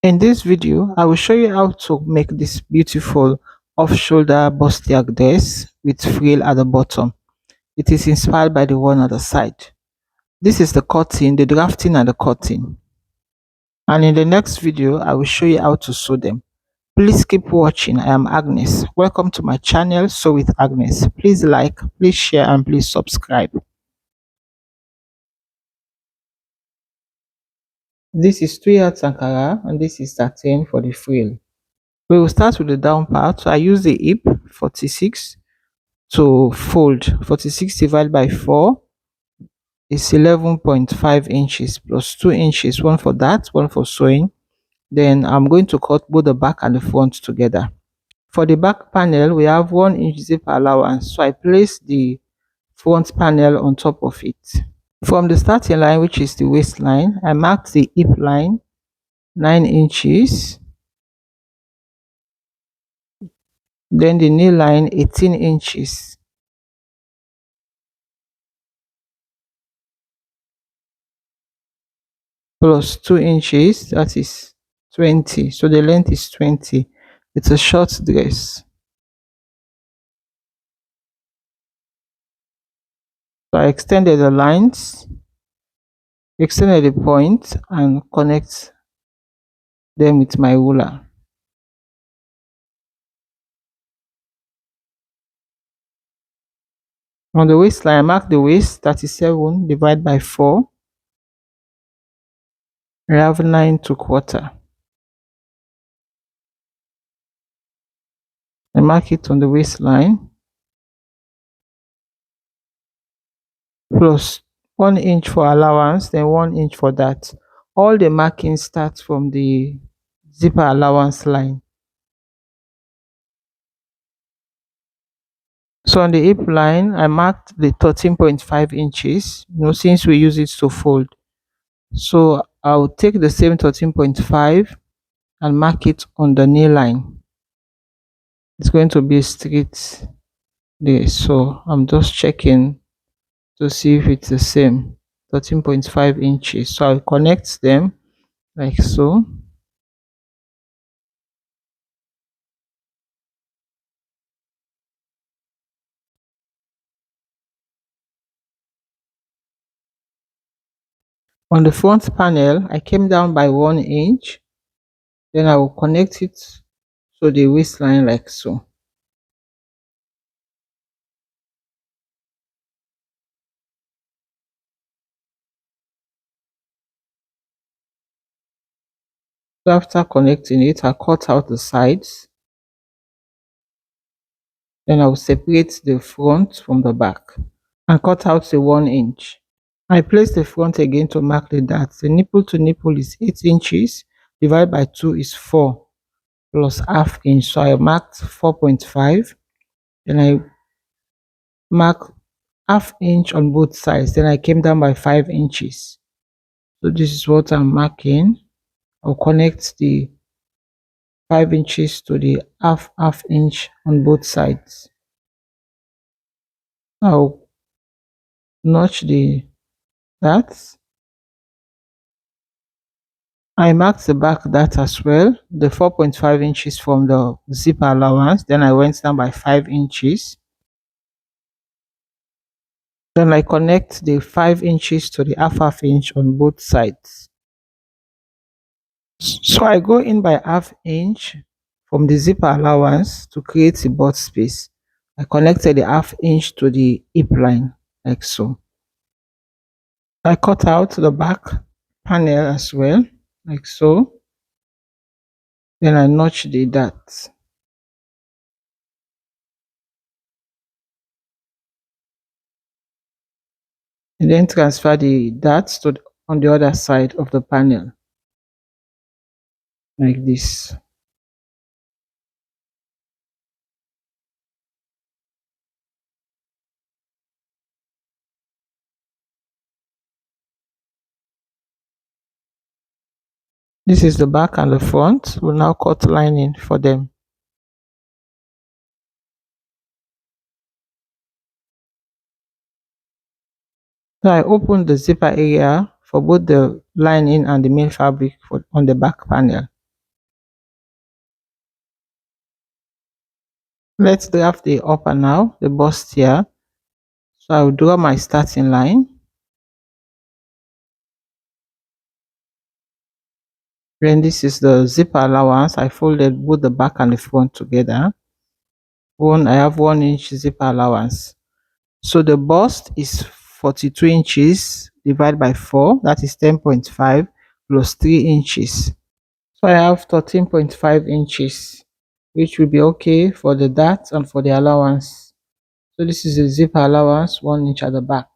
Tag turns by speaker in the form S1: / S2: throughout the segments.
S1: In this video, I will show you how to make this beautiful off-shoulder bustier dress with frill at the bottom. It is inspired by the one at the side. This is the cutting, the drafting and the cutting. And in the next video, I will show you how to sew them. Please keep watching. I am Agnes. Welcome to my channel, Sew with Agnes. Please like, please share and please subscribe. This is 3 yards Ankara and this is 13 for the frill. We will start with the down part. So I use the hip 46 to fold. 46 divided by 4 is 11.5 inches plus 2 inches, one for that, one for sewing. Then I'm going to cut both the back and the front together. For the back panel, we have 1 inch zip allowance, so I place the front panel on top of it. From the starting line, which is the waistline, I marked the hip line 9 inches, then the knee line 18 inches, plus 2 inches, that is 20. So the length is 20. It's a short dress. So I extended the lines, extended the point, and connect them with my ruler. On the waistline, I mark the waist 37 divided by 4. I have 9 2/4. I mark it on the waistline plus 1 inch for allowance, then 1 inch for that. All the markings start from the zipper allowance line. So on the hip line, I marked the 13.5 inches, since we use it to fold. So I'll take the same 13.5 and mark it on the knee line. It's going to be straight there. So I'm just checking to see if it's the same 13.5 inches. So I'll connect them like so. On the front panel, I came down by 1 inch. Then I will connect it to the waistline like so. So after connecting it, I cut out the sides. Then I will separate the front from the back and cut out the 1 inch. I place the front again to mark the darts. The nipple to nipple is 8 inches, divided by 2 is 4, plus half inch. So I marked 4.5. Then I mark half inch on both sides. Then I came down by 5 inches. So this is what I'm marking. I'll connect the 5 inches to the half inch on both sides. I'll notch the darts. I marked the back dart as well, the 4.5 inches from the zipper allowance. Then I went down by 5 inches. Then I connect the 5 inches to the half inch on both sides. So I go in by half inch from the zipper allowance to create a butt space. I connected the half inch to the hip line like so. I cut out the back panel as well like so. Then I notch the dart. And then transfer the darts to on the other side of the panel like this. This is the back and the front. We'll now cut lining for them. So I opened the zipper area for both the lining and the main fabric on the back panel. Let's draft the upper now, the bustier. So I will draw my starting line. Then this is the zipper allowance. I folded both the back and the front together. I have 1 inch zipper allowance. So the bust is 42 inches divided by 4, that is 10.5 plus 3 inches. So I have 13.5 inches, which will be okay for the dart and for the allowance. So this is the zipper allowance, 1 inch at the back.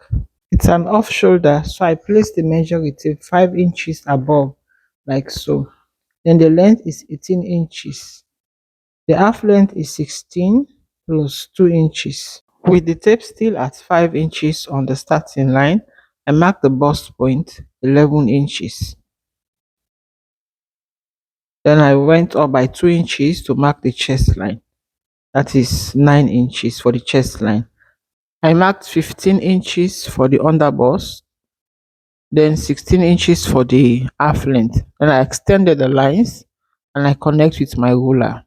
S1: It's an off shoulder, so I place the measuring tape 5 inches above, like so. Then the length is 18 inches. The half length is 16 plus 2 inches. With the tape still at 5 inches on the starting line, I mark the bust point 11 inches. Then I went up by 2 inches to mark the chest line. That is 9 inches for the chest line. I marked 15 inches for the under bust, then 16 inches for the half length. Then I extended the lines and I connect with my ruler.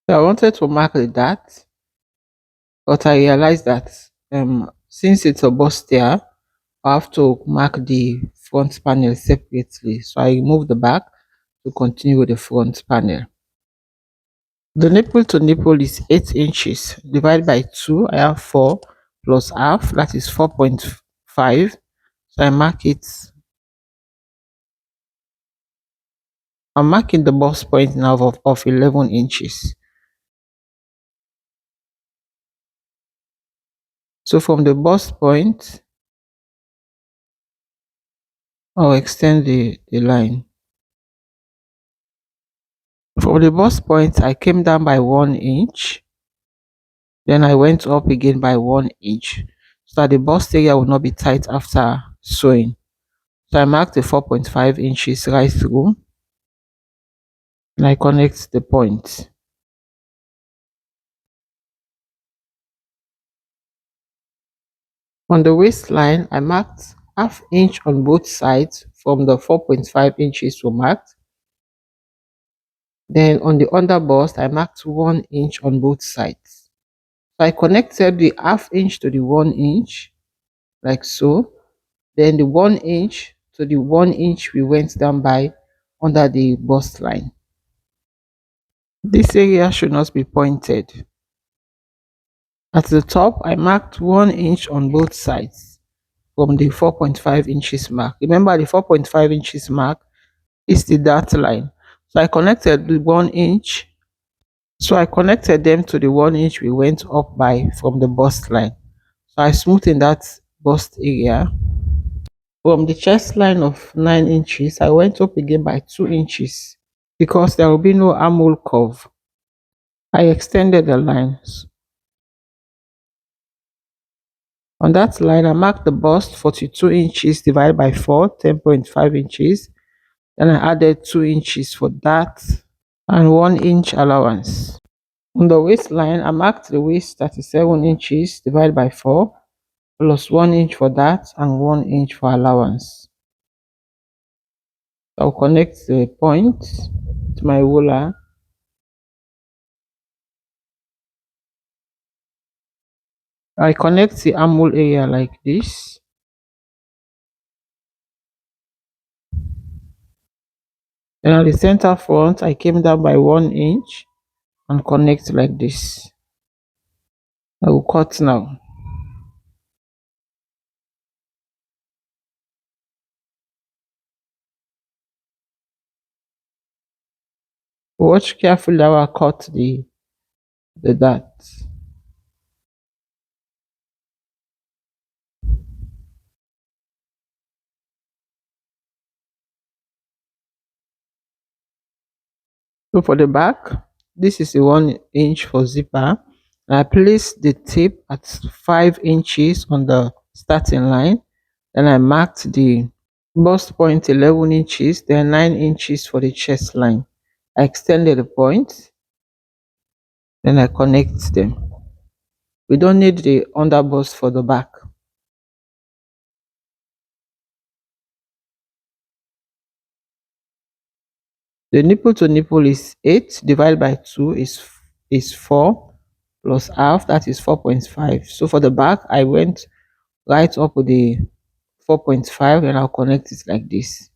S1: So I wanted to mark the dart, but I realized that since it's a bustier, I have to mark the front panel separately. So I remove the back to continue with the front panel. The nipple to nipple is 8 inches. Divided by 2, I have 4 plus half, that is 4.5. So I'm marking the bust point now of 11 inches. So from the bust point, I'll extend the line. From the bust point, I came down by 1 inch. Then I went up again by 1 inch. So that the bust area will not be tight after sewing. So I marked the 4.5 inches right through. And I connect the point. On the waistline, I marked half inch on both sides from the 4.5 inches we marked. Then on the under bust, I marked 1 inch on both sides. So I connected the half inch to the 1 inch, like so. Then the 1 inch to the 1 inch we went down by under the bust line. This area should not be pointed. At the top, I marked 1 inch on both sides from the 4.5 inches mark. Remember, the 4.5 inches mark is the dart line. So I connected the 1 inch. So I connected them to the 1 inch we went up by from the bust line. So I smoothed in that bust area. From the chest line of 9 inches, I went up again by 2 inches because there will be no armhole curve. I extended the lines. On that line, I marked the bust 42 inches divided by 4, 10.5 inches. Then I added 2 inches for that and 1 inch allowance. On the waistline, I marked the waist 37 inches divided by 4 plus 1 inch for that and 1 inch for allowance. I'll connect the point to my ruler. I connect the armhole area like this. Then at the center front, I came down by 1 inch and connect like this. I will cut now. Watch carefully how I cut the dart. So for the back, this is a 1 inch for zipper. I place the tape at 5 inches on the starting line. Then I marked the bust point 11 inches, then 9 inches for the chest line. I extended the point, then I connect them. We don't need the under bust for the back. The nipple to nipple is 8 divided by 2 is 4 plus half, that is 4.5. So for the back, I went right up with the 4.5 and I'll connect it like this.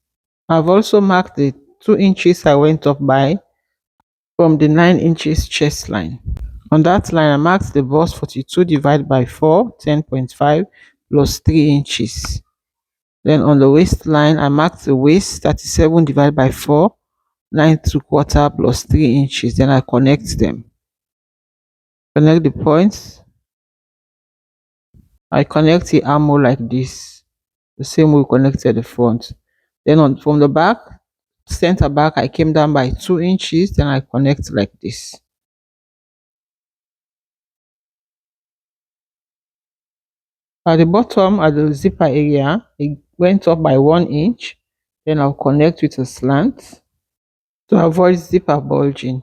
S1: I've also marked the 2 inches I went up by from the 9 inches chest line. On that line, I marked the bust 42 divided by 4, 10.5 plus 3 inches. Then on the waistline, I marked the waist 37 divided by 4, 9 3/4 plus 3 inches. Then I connect them. Connect the points. I connect the armhole like this, the same way we connected the front. Then from the back, center back, I came down by 2 inches. Then I connect like this. At the bottom, at the zipper area, it went up by 1 inch. Then I'll connect with a slant to avoid zipper bulging.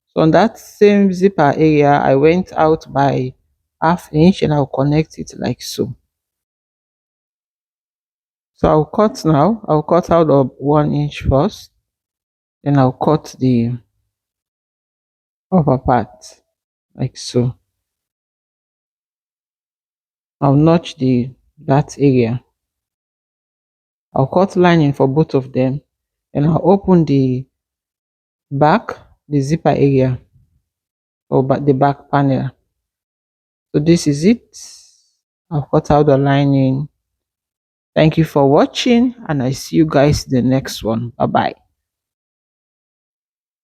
S1: So on that same zipper area, I went out by ½ inch and I'll connect it like so. So I'll cut now. I'll cut out of 1 inch first. Then I'll cut the upper part like so. I'll notch that area. I'll cut lining for both of them. And I'll open the back, the zipper area, or the back panel. So this is it. I've cut out the lining. Thank you for watching, and I see you guys in the next one. Bye bye.